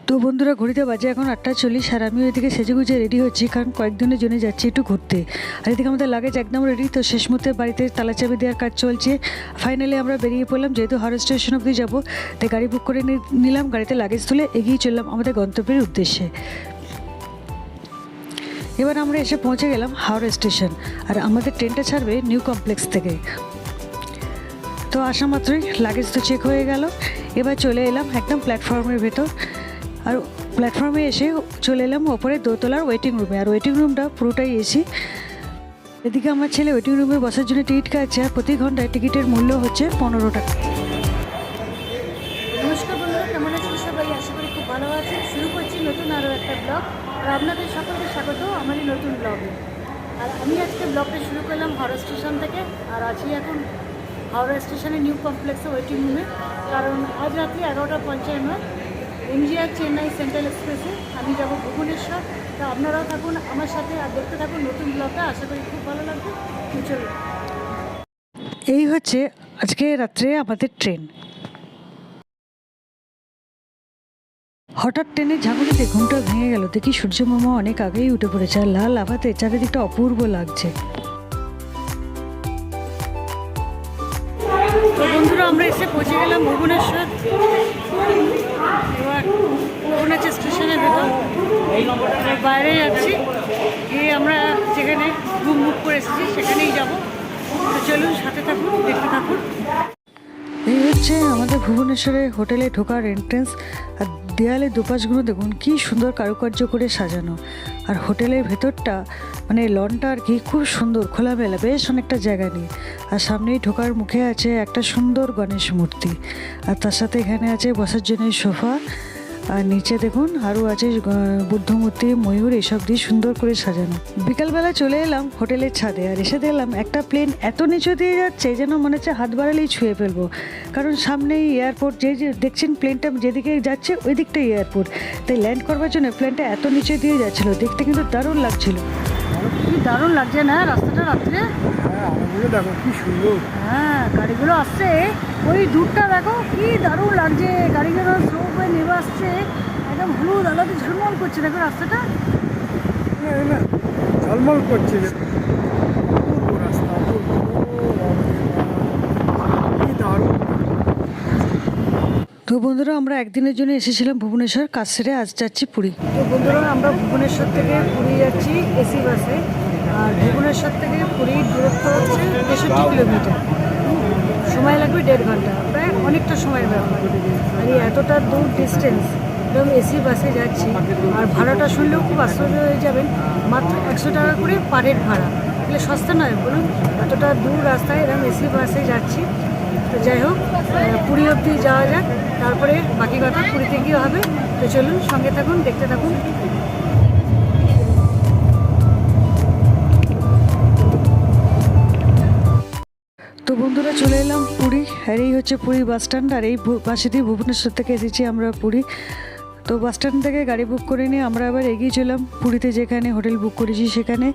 তো বন্ধুরা, ঘড়িতে বাজে এখন 8:40 আর আমি ওইদিকে সেজেগুজে রেডি হচ্ছি, কারণ কয়েকদিনের জন্য যাচ্ছি একটু ঘুরতে। আর এদিকে আমাদের লাগেজ একদম রেডি। তো শেষ মুহূর্তে বাড়িতে তালাচাবি দেওয়ার কাজ চলছে। ফাইনালি আমরা বেরিয়ে পড়লাম, যেহেতু হাওড়া স্টেশন অবধি যাবো, তাই গাড়ি বুক করে নিলাম। গাড়িতে লাগেজ তুলে এগিয়ে চললাম আমাদের গন্তব্যের উদ্দেশ্যে। এবার আমরা এসে পৌঁছে গেলাম হাওড়া স্টেশন, আর আমাদের ট্রেনটা ছাড়বে নিউ কমপ্লেক্স থেকে। তো আসা মাত্রই লাগেজ তো চেক হয়ে গেল। এবার চলে এলাম একদম প্ল্যাটফর্মের ভেতর। আর প্ল্যাটফর্মে এসে চলে এলাম ওপরে দোতলার ওয়েটিং রুমে। আর ওয়েটিং রুমটা পুরোটাই এসি। এদিকে আমার ছেলে ওয়েটিং রুমে বসার জন্য টিকিট কাটছে, আর প্রতি ঘন্টায় টিকিটের মূল্য হচ্ছে 15 টাকা। নমস্কার বন্ধুরা, কেমন আছেন সবাই? আশা করি খুব ভালো আছেন। শুরু করছি নতুন আরও একটা ব্লগ, আর আপনাদের সকলকে স্বাগত আমারই নতুন ব্লগে। আর আমি আজকে ব্লগটা শুরু করলাম হাওড়া স্টেশন থেকে, আর আছি এখন হাওড়া স্টেশনে নিউ কমপ্লেক্সে ওয়েটিং রুমে। কারণ আজ রাত্রি 11:50 এমজিআর চেন্নাই সেন্ট্রাল এক্সপ্রেসে আমি যাব ভুবনেশ্বর। তা আপনারাও থাকুন আমার সাথে আর দেখতে থাকুন নতুন ব্লগটা। আশা করি খুব ভালো লাগবে। চলুন। এই হচ্ছে আজকে রাত্রে আমাদের ট্রেন। হঠাৎ ট্রেনের ঝাঁকুনিতে ঘুমটা ভেঙে গেল। দেখি সূর্য মামা অনেক আগেই উঠে পড়েছে, আর লাল আভাতে চারিদিকটা অপূর্ব লাগছে। তো বন্ধুরা, আমরা এসে পৌঁছে গেলাম ভুবনেশ্বর। এবার ভুবনেশ্বর স্টেশনের ভেতর বাইরে যাচ্ছি, গিয়ে আমরা যেখানে রুম বুক করে এসেছি সেখানেই যাব। তো চলুন, সাথে থাকুন, দেখতে থাকুন। এই হচ্ছে আমাদের ভুবনেশ্বরের হোটেলে ঢোকার এন্ট্রেন্স। আর দেয়ালে দুপাশগুলো দেখুন কি সুন্দর কারুকার্য করে সাজানো। আর হোটেলের ভেতরটা মানে লনটা আর কি খুব সুন্দর, খোলামেলা, বেশ অনেকটা জায়গা নিয়ে। আর সামনেই ঢোকার মুখে আছে একটা সুন্দর গণেশ মূর্তি, আর তার সাথে এখানে আছে বসার জন্য সোফা। আর নিচে দেখুন আরও আছে বুদ্ধ মূর্তি, ময়ূর, এসব দিয়ে সুন্দর করে সাজানো। বিকালবেলা চলে এলাম হোটেলের ছাদে, আর এসে দেখলাম একটা প্লেন এত নিচু দিয়ে যাচ্ছে যেন মনে হচ্ছে হাত বাড়ালেই ছুঁয়ে ফেলবো। কারণ সামনেই এয়ারপোর্ট, যে দেখছেন প্লেনটা যেদিকে যাচ্ছে ওই দিকটাই এয়ারপোর্ট। তাই ল্যান্ড করবার জন্য প্লেনটা এত নিচে দিয়ে যাচ্ছিলো, দেখতে কিন্তু দারুণ লাগছিল। কি দারুণ লাগছে না রাস্তাটা রাত্রে? দেখো কি সুন্দর। হ্যাঁ, গাড়িগুলো আসছে, ওই দূরটা দেখো কি দারুণ লাগছে। গাড়িগুলো স্লো করে নেমে আসছে, একদম হলুদ আলোতে ঝলমল করছে। দেখো রাস্তাটা ঝলমল করছে। অপূর্ব রাস্তা, অপূর্ব। কি দারুণ। তো বন্ধুরা, আমরা একদিনের জন্য এসেছিলাম ভুবনেশ্বর, কাজ সেরে আজ যাচ্ছি পুরী। তো বন্ধুরা, আমরা ভুবনেশ্বর থেকে পুরী যাচ্ছি এসি বাসে। আর ভুবনেশ্বর থেকে পুরীর দূরত্ব হচ্ছে 63 কিলোমিটার। সময় লাগবে 1.5 ঘন্টা, প্রায় অনেকটা সময়ের ব্যাপার। আর এই এতটা দূর ডিস্টেন্স একদম এসি বাসে যাচ্ছি। আর ভাড়াটা শুনলেও খুব আশ্চর্য হয়ে যাবেন, মাত্র 100 টাকা করে পার হেড ভাড়া। এগুলো সস্তা নয় বলুন, এতটা দূর রাস্তায় এরকম এসি বাসে যাচ্ছি। তো যাই হোক, পুরী অবধি যাওয়া যাক, তারপরে বাকি কথা পুরীতে গিয়ে হবে। তো চলুন, সঙ্গে থাকুন, দেখতে থাকুন। তো বন্ধুরা, চলে এলাম পুরী। আর এই হচ্ছে পুরী বাস স্ট্যান্ড, আর এই পাশে দিয়ে ভুবনেশ্বর থেকে এসেছি আমরা পুরী। তো বাস স্ট্যান্ড থেকে গাড়ি বুক করে নিয়ে আমরা আবার এগিয়ে চলাম পুরীতে, যেখানে হোটেল বুক করেছি সেখানে।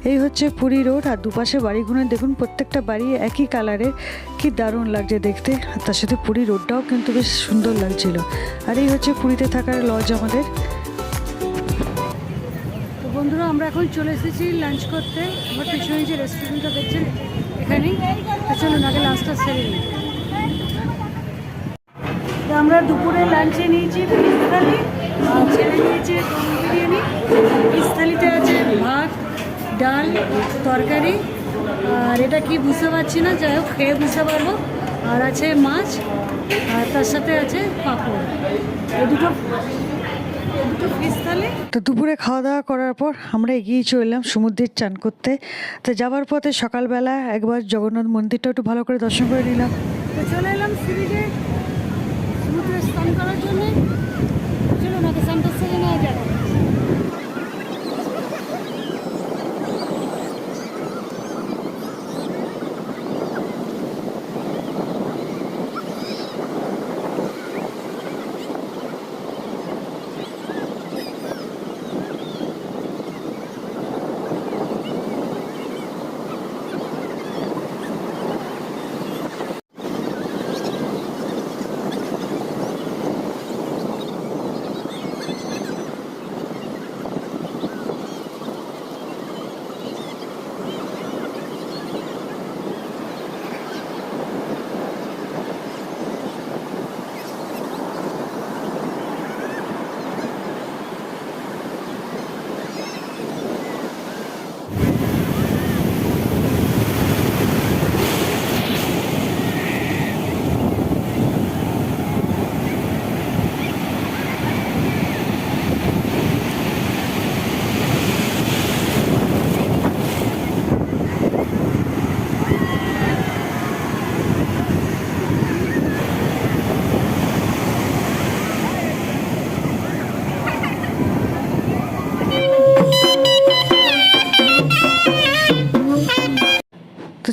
এই হচ্ছে পুরী রোড, আর দুপাশে বাড়িগুলো দেখুন, প্রত্যেকটা বাড়ি একই কালারের, কি দারুণ লাগছে দেখতে। আর তার সাথে পুরী রোডটাও কিন্তু বেশ সুন্দর লাগছিল। আর এই হচ্ছে পুরীতে থাকার লজ আমাদের। তো বন্ধুরা, আমরা এখন চলে এসেছি লাঞ্চ করতে। আমার পিছনে যে রেস্টুরেন্টটা দেখছেন এখানেই। তো চলুন আগে লাঞ্চটা সেরে নিই। তো আমরা দুপুরে লাঞ্চে নিয়েছি ফিশ থালি, আর ছেলে নিয়েছে দম বিরিয়ানি। ফিশ থালিতে আছে ভাত, ডাল, তরকারি, আর এটা কি বুঝতে পারছি না, যাই হোক খেয়ে বুঝতে পারবো। আর আছে মাছ, আর তার সাথে আছে পাঁপড়। এই দুটো ফিশ থালি। তো দুপুরে খাওয়া দাওয়া করার পর আমরা এগিয়ে চললাম সমুদ্রের চান করতে। তো যাওয়ার পথে সকালবেলা একবার জগন্নাথ মন্দিরটা একটু ভালো করে দর্শন করে নিলাম। তো চলে এলাম সিরিজে সমুদ্রে স্নান করার জন্য। চলুন আগে স্নানটা সেরে নেওয়া যাক।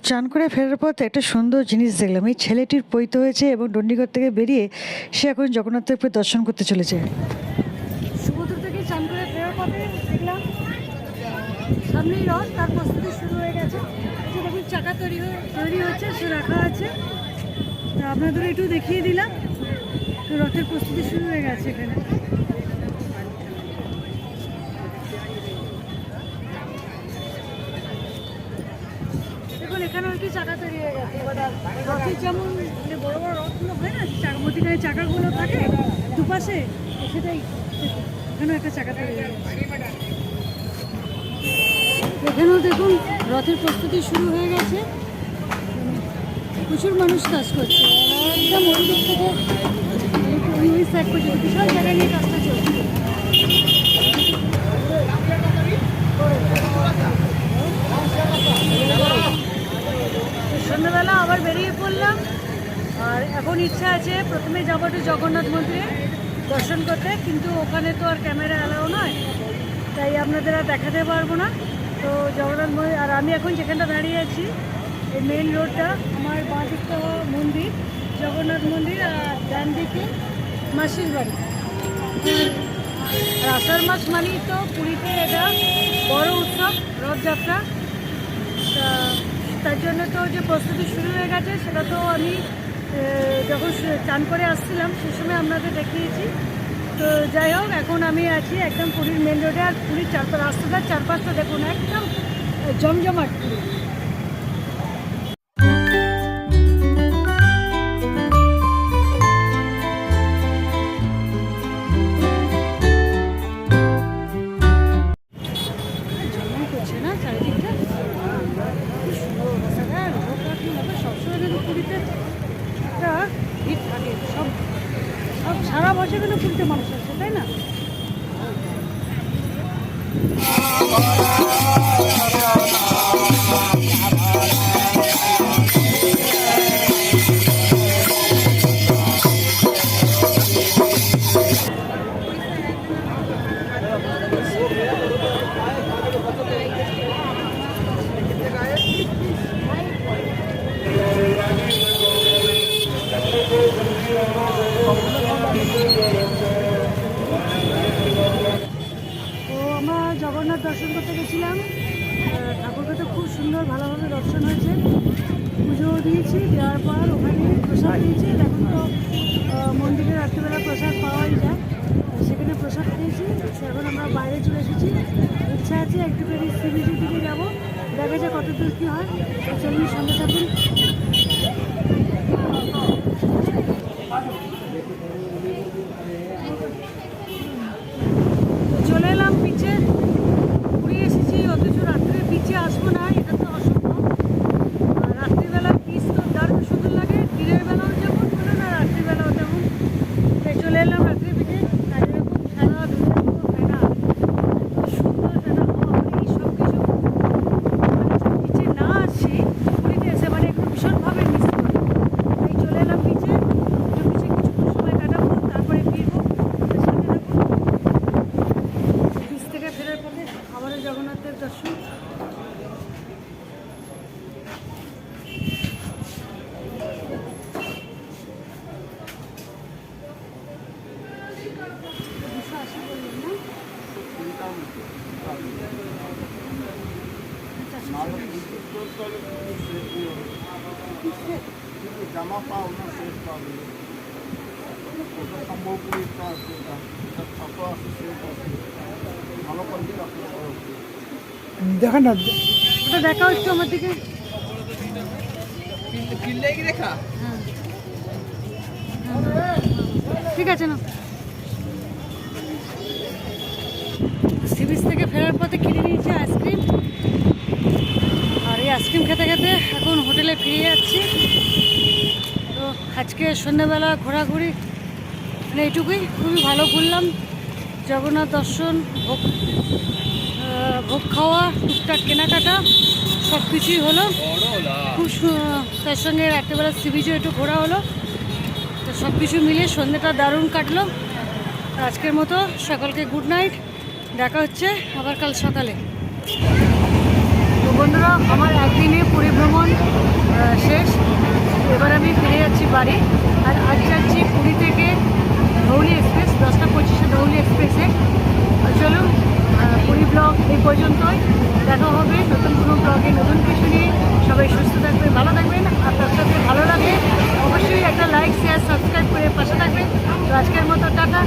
চান করে ফেরার পথে একটা সুন্দর জিনিস দেখলাম, এই ছেলেটির পৈত হয়েছে এবং ডন্ডিগড় থেকে বেরিয়ে সে এখন জগন্নাথ দেবকে দর্শন করতে চলেছে। সমুদ্র থেকে চান করে ফেরার পথে দেখলাম সামনেই রথ, তার প্রস্তুতি শুরু হয়ে গেছে। যে দেখুন চাকা তৈরি হচ্ছে, সে রাখা আছে। তা আপনাদের একটু দেখিয়ে দিলাম, তো রথের প্রস্তুতি শুরু হয়ে গেছে এখানে। দেখুন এখানেও একটি চাকা তৈরি হয়ে গেছে। রথের যেমন মানে বড় বড় রথগুলো হয় না, মধ্যিখানে চাকাগুলো থাকে দুপাশে, সেটাই এখানেও একটা চাকা তৈরি হয়ে গেছে। এখানেও দেখুন রথের প্রস্তুতি শুরু হয়ে গেছে, প্রচুর মানুষ কাজ করছে। একদম ওই দিক থেকে ওই সাইড পর্যন্ত বিশাল জায়গা নিয়ে কাজটা চলছে। সন্ধ্যাবেলা আবার বেরিয়ে পড়লাম, আর এখন ইচ্ছা আছে প্রথমে যাবো একটু জগন্নাথ মন্দিরে দর্শন করতে, কিন্তু ওখানে তো আর ক্যামেরা অ্যালাও নয়, তাই আপনাদের আর দেখাতে পারবো না। তো জগন্নাথ মন্দির, আর আমি এখন যেখানটা দাঁড়িয়ে আছি এই মেন রোডটা, আমার বাঁ দিকটা মন্দির জগন্নাথ মন্দির, আর ডান দিকে মাসির বাড়ি। আর আষাঢ় মাস মানেই তো পুরীতে এটা বড় উৎসব রথযাত্রা, তার জন্য তো যে প্রস্তুতি শুরু হয়ে গেছে সেটা তো আমি যখন চান করে আসছিলাম সেই সময় আপনাদের দেখিয়েছি। তো যাই হোক, এখন আমি আছি একদম পুরীর মেন রোডে, আর পুরীর রাস্তাটার চারপাশটা দেখুন একদম জমজমাট পুরী। করছে না চারিদিকটা, কি সুন্দর রাস্তাটা, সবসময় কিন্তু পুরীতে একটা ভিড় থাকে, সব সারা বছর কিন্তু পুরীতে মানুষ আসছে, তাই না? তো আমরা জগন্নাথ দর্শন করতে গেছিলাম, ঠাকুরকে তো খুব সুন্দর ভালোভাবে দর্শন হয়েছে, পুজো দিয়েছি, দেওয়ার পর ওখানে প্রসাদ দিয়েছি। এখন তো মন্দিরে রাত্রিবেলা প্রসাদ পাওয়াই যায়, সেখানে প্রসাদ খেয়েছি। এখন আমরা বাইরে চলে এসেছি, ইচ্ছা আছে একটুখানি সি বিচের দিকে যাবো, দেখা যায় কত দূর কী হয়। চলুন সঙ্গে থাকুন। চলে এলাম বিচে, ঘুরে এসেছি, অথচ রাত্রে বিচে আসবো না, এটা তো অসম্ভব। রাত্রিবেলা বিচ তো দারুণ সুন্দর লাগে, দিনের বেলাও যেমন বলে না, রাত্রিবেলাও তেমন। তাই চলে এলাম রাত্রি বিচে, তাই এরকম ফেনা ধরে ফেনা, সুন্দর ফেনা এই সব কিছু বিচে না আসি, পুরীতে এসে মানে একটু ভীষণভাবে মিস করি। তাই চলে এলাম বিচে, বিচে কিছুক্ষণ সময় কাটাবো, তারপরে ফিরবো। বিচ থেকে ফেরার পথে আবারও জগন্নাথের দর্শন। জামা পাও না শেষ পাবে, ওটা সম্ভবপুরিটা আছে, ছাত্র আছে, শেষ আছে, ভালো কোয়ালিটি রাখতে দেখা না, ওটা দেখাও একটু আমার দিকে। ঠিক আছে না, সি বিচ থেকে ফেরার পথে কিনে নিয়েছি আইসক্রিম, আর এই আইসক্রিম খেতে খেতে এখন হোটেলে ফিরে যাচ্ছি। তো আজকে সন্ধ্যাবেলা ঘোরাঘুরি মানে এইটুকুই, খুবই ভালো ঘুরলাম। জগন্নাথ দর্শন, ভোগ খাওয়া, টুকটাক কেনাকাটা সব কিছুই হলো। খুব তার সঙ্গে রাত্রেবেলা সি বিচও একটু ঘোরা হলো, তো সব কিছু মিলে সন্ধ্যাটা দারুণ কাটলো। আজকের মতো সকলকে গুড নাইট, দেখা হচ্ছে আবার কাল সকালে। বন্ধুরা, আমার একদিনে পুরী ভ্রমণ শেষ। এবার আমি ফিরে যাচ্ছি বাড়ি। আর আজ যাচ্ছি পুরী থেকে ধৌলি এক্সপ্রেস, 10টা 25-এ ধৌলি এক্সপ্রেসে। চলুন, পুরী ব্লগ এই পর্যন্তই। দেখা হবে নতুন কোনো ব্লগে নতুন কিছু নিয়ে। সবাই সুস্থ থাকবেন, ভালো থাকবেন। আর তার সাথে ভালো লাগে অবশ্যই একটা লাইক, শেয়ার, সাবস্ক্রাইব করে পাশে থাকবেন। তো আজকের মতো টাটা।